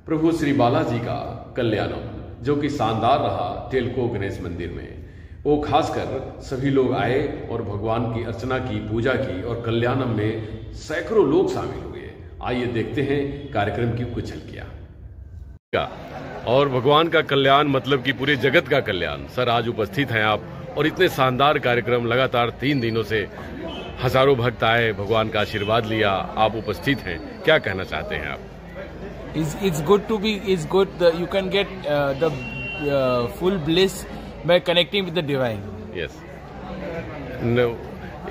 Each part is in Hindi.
प्रभु श्री बालाजी का कल्याणम जो कि शानदार रहा टेलको गणेश मंदिर में, वो खासकर सभी लोग आए और भगवान की अर्चना की, पूजा की और कल्याणम में सैकड़ों लोग शामिल हुए। आइए देखते हैं कार्यक्रम की कुछ झलकियां। और भगवान का कल्याण मतलब कि पूरे जगत का कल्याण। सर आज उपस्थित हैं आप और इतने शानदार कार्यक्रम लगातार 3 दिनों से हजारों भक्त आए, भगवान का आशीर्वाद लिया, आप उपस्थित हैं, क्या कहना चाहते हैं आप? It's good to be. It's good. You can get the full bliss by connecting with the divine. Yes. No,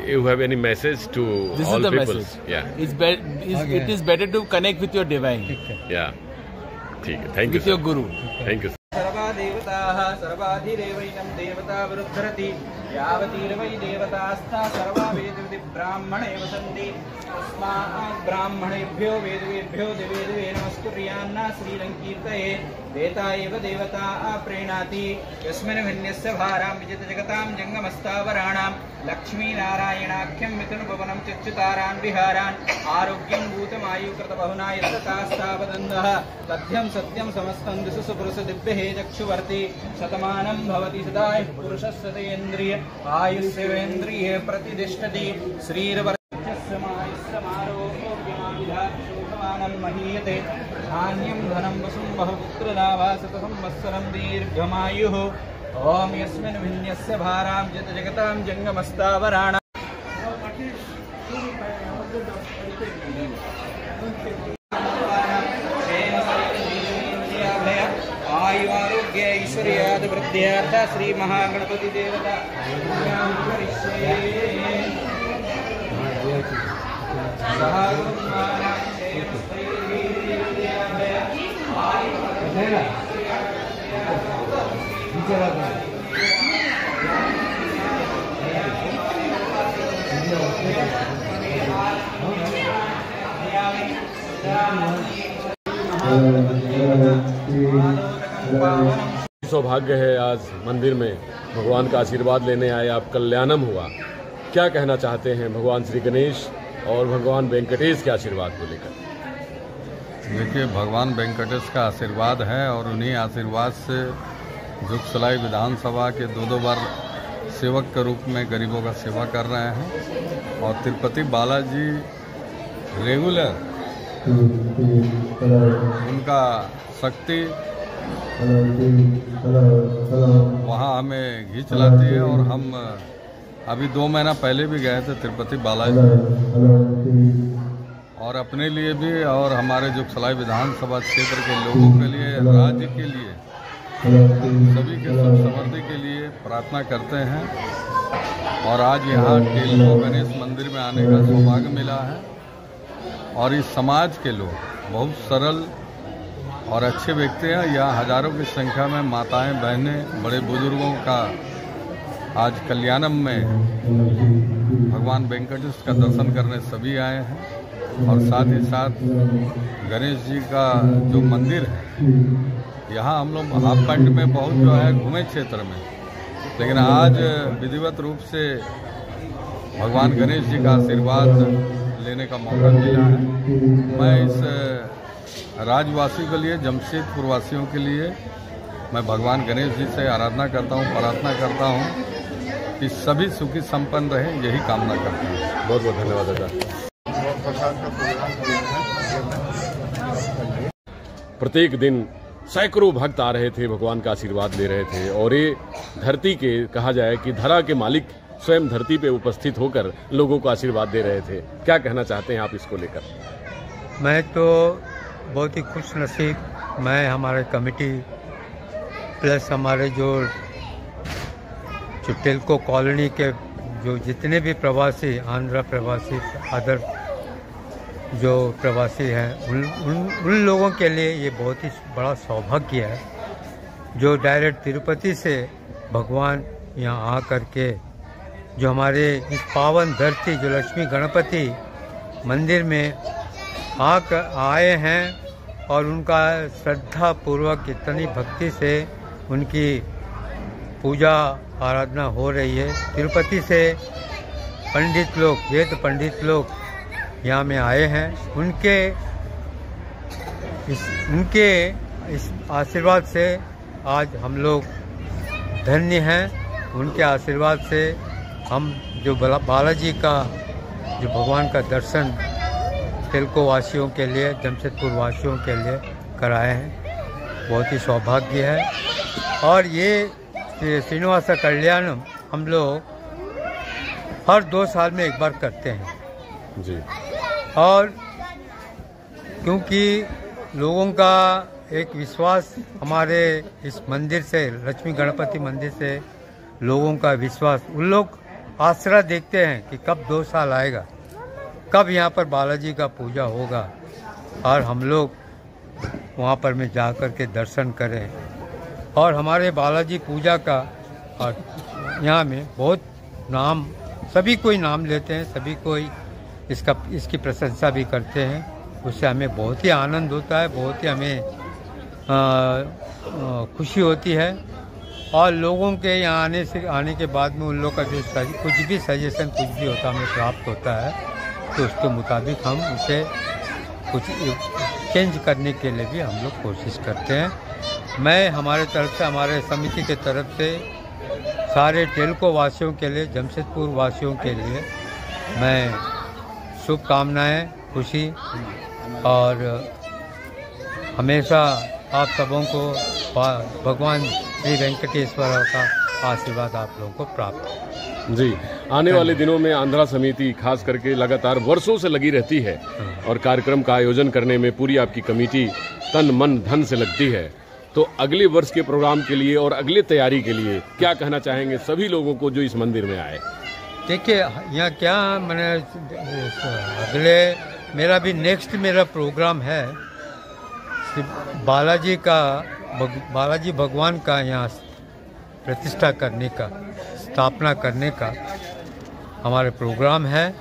you have any message to This all is the people? message. Yeah. It is better to connect with your divine. Yeah. ठीक है, thank you With your guru. Thank you. सर्वा देवताः सर्वाधिदेवैनं देवता विरुद्धरति यावतीर्वै देवतास्ता सर्वा वेदविधि ब्राह्मणे वसन्ति तस्मात् ब्राह्मणेभ्यो वेदवेभ्यो दिवे दिवे नमस्कुर्यान्न श्रीरङ्कीर्तये वेता एव देवता प्रेणाति यस्मिन् भिन्यस्य भारां विजित जगतां जङ्गमस्तावराणां लक्ष्मीनारायणाख्यं मिथुनभवनं चिच्युतारान् विहारान् आरोग्यं भूतमायुकृतबहुना यस्तास्तावदन्दः तथ्यं सत्यं समस्तं दिशसु पुरुष दिव्यहे चक्षुवर्ति शतमानं भवति सदा पुरुषस्यतेन्द्रिय आयुष्येन्द्रिये प्रतिष्ठति श्रीर्वर्चस्यमायुष्यमारोग्यमाविधाशोभमानं महीयते धान्यं धनं वसुं बहुपुत्रलाभा शतसंवत्सरं दीर्घमायुः ॐ यस्मिन् भिन्यस्य भारां जगतां जङ्गमस्तावराणां आयुआरोग्य ऐश्वर्याद वृद्ध्यार्थ श्री महागणपति देवता सौभाग्य है आज मंदिर में भगवान का आशीर्वाद लेने आए आप, कल्याणम हुआ, क्या कहना चाहते हैं भगवान श्री गणेश और भगवान वेंकटेश के आशीर्वाद को लेकर? देखिए, भगवान वेंकटेश का आशीर्वाद है और उन्हीं आशीर्वाद से जुगसलाई विधानसभा के 2 बार सेवक के रूप में गरीबों का सेवा कर रहे हैं और तिरुपति बालाजी रेगुलर उनका शक्ति वहाँ हमें घी चलाती है और हम अभी 2 महीना पहले भी गए थे तिरुपति बालाजी और अपने लिए भी और हमारे जुगसलाई विधानसभा क्षेत्र के लोगों के लिए, राज्य के लिए, सभी के सुख समृद्धि के लिए प्रार्थना करते हैं। और आज यहाँ टेलको गणेश मंदिर में आने का सौभाग्य मिला है और इस समाज के लोग बहुत सरल और अच्छे व्यक्ति हैं। यहाँ हजारों की संख्या में माताएं, बहनें, बड़े बुजुर्गों का आज कल्याणम में भगवान वेंकटेश का दर्शन करने सभी आए हैं और साथ ही साथ गणेश जी का जो मंदिर है, यहाँ हम लोग हाफकंड में बहुत जो है घूमे क्षेत्र में, लेकिन आज विधिवत रूप से भगवान गणेश जी का आशीर्वाद लेने का मौका मिला है। मैं इस राज्यवासियों के लिए, जमशेदपुर वासियों के लिए मैं भगवान गणेश जी से आराधना करता हूँ, प्रार्थना करता हूँ कि सभी सुखी संपन्न रहे, यही कामना करता हूँ। बहुत बहुत धन्यवाद दादा। प्रत्येक दिन सैकड़ों भक्त आ रहे थे, भगवान का आशीर्वाद ले रहे थे और ये धरती के, कहा जाए कि धरा के मालिक स्वयं धरती पे उपस्थित होकर लोगों को आशीर्वाद दे रहे थे। क्या कहना चाहते हैं आप इसको लेकर? मैं तो बहुत ही खुश नसीब, मैं हमारे कमेटी प्लस हमारे जो टेलको कॉलोनी के जो जितने भी प्रवासी, आंध्र प्रवासी, अदर जो प्रवासी हैं, उन लोगों के लिए ये बहुत ही बड़ा सौभाग्य है जो डायरेक्ट तिरुपति से भगवान यहाँ आ करके जो हमारे इस पावन धरती जो लक्ष्मी गणपति मंदिर में आए हैं और उनका श्रद्धा पूर्वक इतनी भक्ति से उनकी पूजा आराधना हो रही है। तिरुपति से पंडित लोग, वेद पंडित लोग यहाँ में आए हैं, उनके उनके इस आशीर्वाद से आज हम लोग धन्य हैं। उनके आशीर्वाद से हम जो बालाजी का जो भगवान का दर्शन तेलको वासियों के लिए, जमशेदपुर वासियों के लिए कराए हैं, बहुत ही सौभाग्य है। और ये श्रीनिवास कल्याणम हम लोग हर 2 साल में एक बार करते हैं जी। और क्योंकि लोगों का एक विश्वास हमारे इस मंदिर से, लक्ष्मी गणपति मंदिर से लोगों का विश्वास, उन लोग आसरा देखते हैं कि कब 2 साल आएगा, कब यहाँ पर बालाजी का पूजा होगा और हम लोग वहाँ पर में जा कर के दर्शन करें। और हमारे बालाजी पूजा का और यहाँ में बहुत नाम, सभी कोई नाम लेते हैं, सभी कोई इसकी प्रशंसा भी करते हैं। उससे हमें बहुत ही आनंद होता है, बहुत ही हमें खुशी होती है। और लोगों के यहाँ आने के बाद में उन लोग का जो कुछ भी सजेशन कुछ भी होता है हमें प्राप्त होता है, तो उसके मुताबिक हम उसे कुछ चेंज करने के लिए भी हम लोग कोशिश करते हैं। मैं हमारे तरफ से, हमारे समिति के तरफ से सारे तेलको वासियों के लिए, जमशेदपुर वासियों के लिए मैं शुभकामनाएं, खुशी और हमेशा आप सबों को भगवान श्री वेंकटेश्वर का आशीर्वाद आप लोगों को प्राप्त हो। जी, आने वाले दिनों में आंध्रा समिति खास करके लगातार वर्षों से लगी रहती है और कार्यक्रम का आयोजन करने में पूरी आपकी कमेटी तन मन धन से लगती है। तो अगले वर्ष के प्रोग्राम के लिए और अगले तैयारी के लिए क्या कहना चाहेंगे सभी लोगों को जो इस मंदिर में आए? देखिए, यहाँ क्या मैंने अगले मेरा भी नेक्स्ट मेरा प्रोग्राम है बालाजी भगवान का यहाँ प्रतिष्ठा करने का, स्थापना करने का हमारे प्रोग्राम है।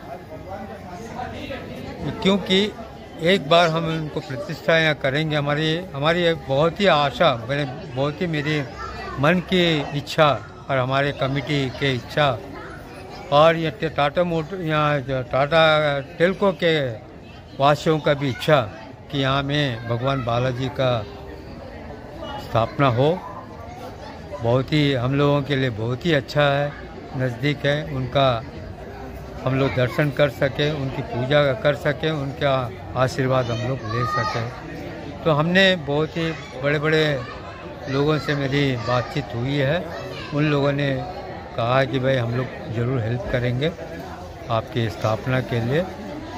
क्योंकि एक बार हम उनको प्रतिष्ठा यहाँ करेंगे, हमारी बहुत ही आशा, बहुत ही मेरी मन की इच्छा और हमारे कमेटी की इच्छा और ये टाटा टेल्को के वासियों का भी इच्छा कि यहाँ में भगवान बालाजी का स्थापना हो। बहुत ही हम लोगों के लिए बहुत ही अच्छा है, नज़दीक है, उनका हम लोग दर्शन कर सकें, उनकी पूजा कर सकें, उनका आशीर्वाद हम लोग ले सकें। तो हमने बहुत ही बड़े बड़े लोगों से मेरी बातचीत हुई है, उन लोगों ने कहा कि भाई हम लोग ज़रूर हेल्प करेंगे आपकी स्थापना के लिए।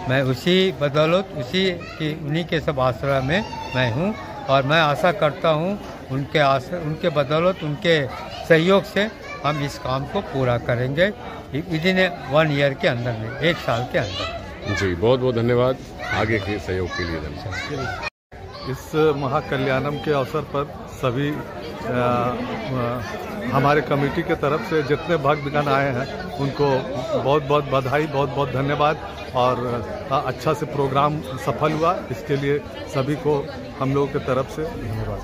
मैं उसी बदौलत उन्हीं के सब आसरा में मैं हूँ और मैं आशा करता हूँ उनके बदौलत, उनके सहयोग से हम इस काम को पूरा करेंगे विदिन 1 ईयर के अंदर में, 1 साल के अंदर। जी, बहुत बहुत धन्यवाद आगे के सहयोग के लिए। धन्यवाद। इस महाकल्याणम के अवसर पर सभी हमारे कमेटी के तरफ से जितने भक्तगण आए हैं उनको बहुत बहुत बधाई, बहुत बहुत धन्यवाद। और अच्छा से प्रोग्राम सफल हुआ, इसके लिए सभी को हम लोगों की तरफ से धन्यवाद।